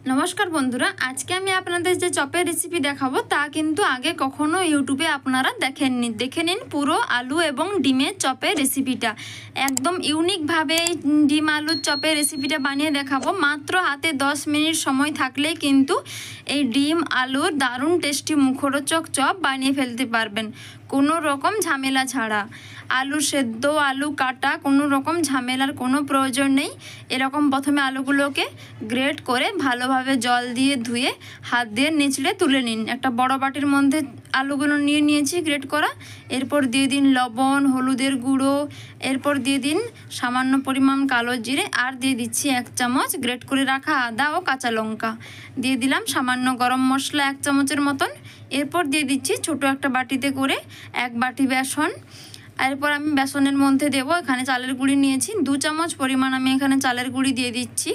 নমস্কার বন্ধুরা, আজকে আমি আপনাদের যে চপের রেসিপি দেখাবো তা কিন্তু আগে কখনো ইউটিউবে আপনারা দেখেননি। দেখে নিন পুরো আলু এবং ডিমের চপের রেসিপিটা। একদম ইউনিকভাবে ডিম আলুর চপের রেসিপিটা বানিয়ে দেখাবো। মাত্র হাতে 10 মিনিট সময় থাকলেই কিন্তু এই ডিম আলুর দারুণ টেস্টি মুখরোচক চপ বানিয়ে ফেলতে পারবেন, কোনো রকম ঝামেলা ছাড়া। আলু সেদ্ধ, আলু কাটা, কোনো রকম ঝামেলার কোনো প্রয়োজন নেই। এরকম প্রথমে আলুগুলোকে গ্রেট করে ভালোভাবে জল দিয়ে ধুয়ে হাত দিয়ে নিচড়ে তুলে নিন। একটা বড় বাটির মধ্যে আলুগুলো নিয়ে নিয়েছি গ্রেট করা। এরপর দিয়ে দিন লবণ, হলুদের গুঁড়ো, এরপর দিয়ে দিন সামান্য পরিমাণ কালো জিরে, আর দিয়ে দিচ্ছি 1 চামচ গ্রেট করে রাখা আদা ও কাঁচা লঙ্কা। দিয়ে দিলাম সামান্য গরম মশলা 1 চামচের মতন। এরপর দিয়ে দিচ্ছি ছোটো একটা বাটিতে করে 1 বাটি বেসন। এরপর আমি বেসনের মধ্যে দেবো, এখানে চালের গুঁড়ি নিয়েছি 2 চামচ পরিমাণ আমি এখানে চালের গুঁড়ি দিয়ে দিচ্ছি।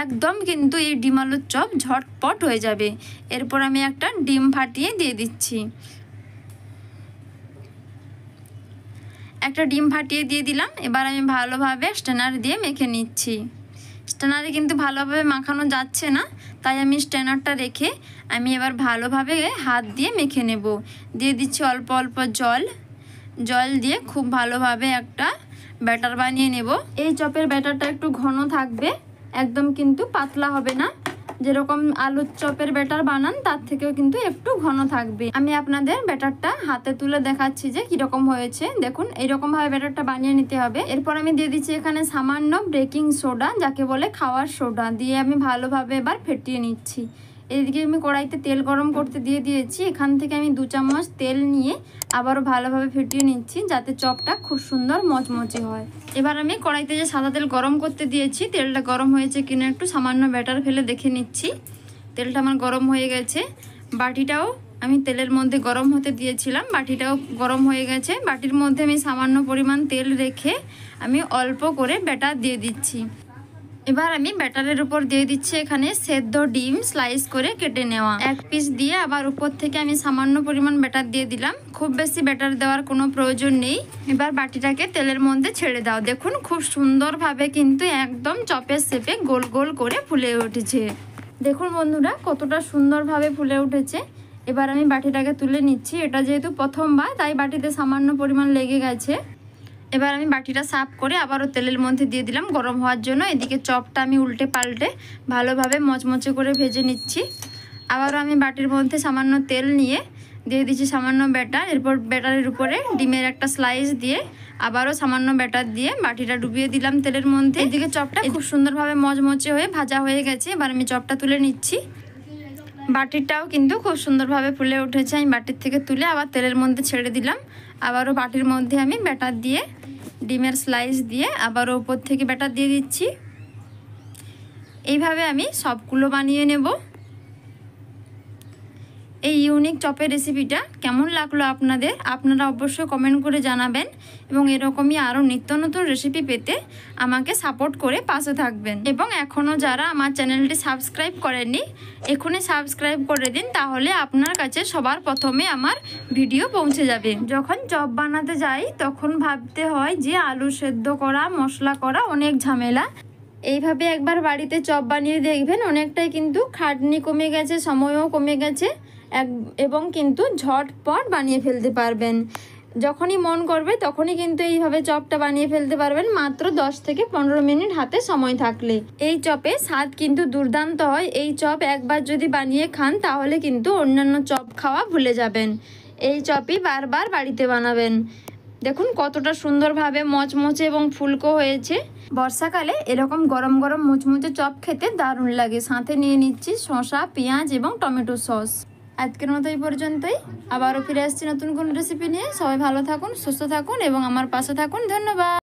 একদম কিন্তু এই ডিম আলুর চপ ঝটপট হয়ে যাবে। এরপর আমি একটা ডিম ফাটিয়ে দিয়ে দিচ্ছি। একটা ডিম ফাটিয়ে দিয়ে দিলাম। এবার আমি ভালোভাবে স্ট্রেনার দিয়ে মেখে নিচ্ছি। স্ট্রেনারে কিন্তু ভালোভাবে মাখানো যাচ্ছে না, তাই আমি স্ট্রেনারটা রেখে আমি এবার ভালোভাবে হাত দিয়ে মেখে নেব। দিয়ে দিচ্ছি অল্প অল্প জল দিয়ে খুব ভালোভাবে একটা ব্যাটার বানিয়ে নেব। এই চপের ব্যাটারটা একটু ঘন থাকবে, একদম কিন্তু পাতলা হবে না। যেরকম আলুর চপের ব্যাটার বানান তার থেকেও কিন্তু একটু ঘন থাকবে। আমি আপনাদের ব্যাটারটা হাতে তুলে দেখাচ্ছি যে কীরকম হয়েছে। দেখুন, এইরকমভাবে ব্যাটারটা বানিয়ে নিতে হবে। এরপর আমি দিয়ে দিচ্ছি এখানে সামান্য বেকিং সোডা, যাকে বলে খাওয়ার সোডা, দিয়ে আমি ভালোভাবে এবার ফেটিয়ে নিচ্ছি। এদিকে আমি কড়াইতে তেল গরম করতে দিয়ে দিয়েছি। এখান থেকে আমি 2 চামচ তেল নিয়ে আবারও ভালোভাবে ফেটিয়ে নিচ্ছি, যাতে চপটা খুব সুন্দর মচমচে হয়। এবার আমি কড়াইতে যে সাদা তেল গরম করতে দিয়েছি, তেলটা গরম হয়েছে কিনা একটু সামান্য ব্যাটার ফেলে দেখে নিচ্ছি। তেলটা আমার গরম হয়ে গেছে। বাটিটাও আমি তেলের মধ্যে গরম হতে দিয়েছিলাম, বাটিটাও গরম হয়ে গেছে। বাটির মধ্যে আমি সামান্য পরিমাণ তেল রেখে আমি অল্প করে ব্যাটার দিয়ে দিচ্ছি। এবার আমি ব্যাটারের উপর দিয়ে দিচ্ছি এখানে সেদ্ধ ডিম স্লাইস করে কেটে নেওয়া 1 পিস দিয়ে আবার উপর থেকে আমি সামান্য পরিমাণ ব্যাটার দিয়ে দিলাম। খুব বেশি ব্যাটার দেওয়ার কোনো প্রয়োজন নেই। এবার বাটিটাকে তেলের মধ্যে ছেড়ে দাও। দেখুন, খুব সুন্দরভাবে কিন্তু একদম চপের শেপে গোল গোল করে ফুলে উঠেছে। দেখুন বন্ধুরা, কতটা সুন্দরভাবে ফুলে উঠেছে। এবার আমি বাটিটাকে তুলে নিচ্ছি। এটা যেহেতু প্রথমবার, তাই বাটিতে সামান্য পরিমাণ লেগে গেছে। এবার আমি বাটিটা সাফ করে আবারও তেলের মধ্যে দিয়ে দিলাম গরম হওয়ার জন্য। এদিকে চপটা আমি উল্টে পাল্টে ভালোভাবে মচমচে করে ভেজে নিচ্ছি। আবারও আমি বাটির মধ্যে সামান্য তেল নিয়ে দিয়ে দিচ্ছি সামান্য ব্যাটার। এরপর ব্যাটারের উপরে ডিমের একটা স্লাইস দিয়ে আবারও সামান্য ব্যাটার দিয়ে বাটিটা ডুবিয়ে দিলাম তেলের মধ্যে। এদিকে চপটা খুব সুন্দরভাবে মচমচে হয়ে ভাজা হয়ে গেছে। এবার আমি চপটা তুলে নিচ্ছি। বাটিটাও কিন্তু খুব সুন্দরভাবে ফুলে উঠেছে। আমি বাটির থেকে তুলে আবার তেলের মধ্যে ছেড়ে দিলাম। আবারও বাটির মধ্যে আমি ব্যাটার দিয়ে ডিমের স্লাইস দিয়ে আবারও উপর থেকে ব্যাটার দিয়ে দিচ্ছি। এইভাবে আমি সবগুলো বানিয়ে নেব। এই ইউনিক চপের রেসিপিটা কেমন লাগলো আপনাদের, আপনারা অবশ্যই কমেন্ট করে জানাবেন। এবং এরকমই আরও নিত্য নতুন রেসিপি পেতে আমাকে সাপোর্ট করে পাশে থাকবেন। এবং এখনও যারা আমার চ্যানেলটি সাবস্ক্রাইব করেননি, এখনই সাবস্ক্রাইব করে দিন, তাহলে আপনার কাছে সবার প্রথমে আমার ভিডিও পৌঁছে যাবে। যখন চপ বানাতে যাই তখন ভাবতে হয় যে আলু সেদ্ধ করা, মশলা করা অনেক ঝামেলা। এইভাবে একবার বাড়িতে চপ বানিয়ে দেখবেন, অনেকটাই কিন্তু খাটনি কমে গেছে, সময়ও কমে গেছে, এবং কিন্তু ঝটপট বানিয়ে ফেলতে পারবেন। যখনই মন করবে তখনই কিন্তু এইভাবে চপটা বানিয়ে ফেলতে পারবেন, মাত্র 10 থেকে 15 মিনিট হাতে সময় থাকলে। এই চপে স্বাদ কিন্তু দুর্দান্ত হয়। এই চপ একবার যদি বানিয়ে খান তাহলে কিন্তু অন্যান্য চপ খাওয়া ভুলে যাবেন। এই চপই বারবার বাড়িতে বানাবেন। দেখুন কতটা সুন্দরভাবে মচমচে এবং ফুলকো হয়েছে। বর্ষাকালে এরকম গরম গরম মুচমুচে চপ খেতে দারুণ লাগে। সাথে নিয়ে নিচ্ছি শসা, পেঁয়াজ এবং টমেটো সস। আজকের মতো এই পর্যন্তই। আবারও ফিরে আসছি নতুন কোনো রেসিপি নিয়ে। সবাই ভালো থাকুন, সুস্থ থাকুন এবং আমার পাশে থাকুন। ধন্যবাদ।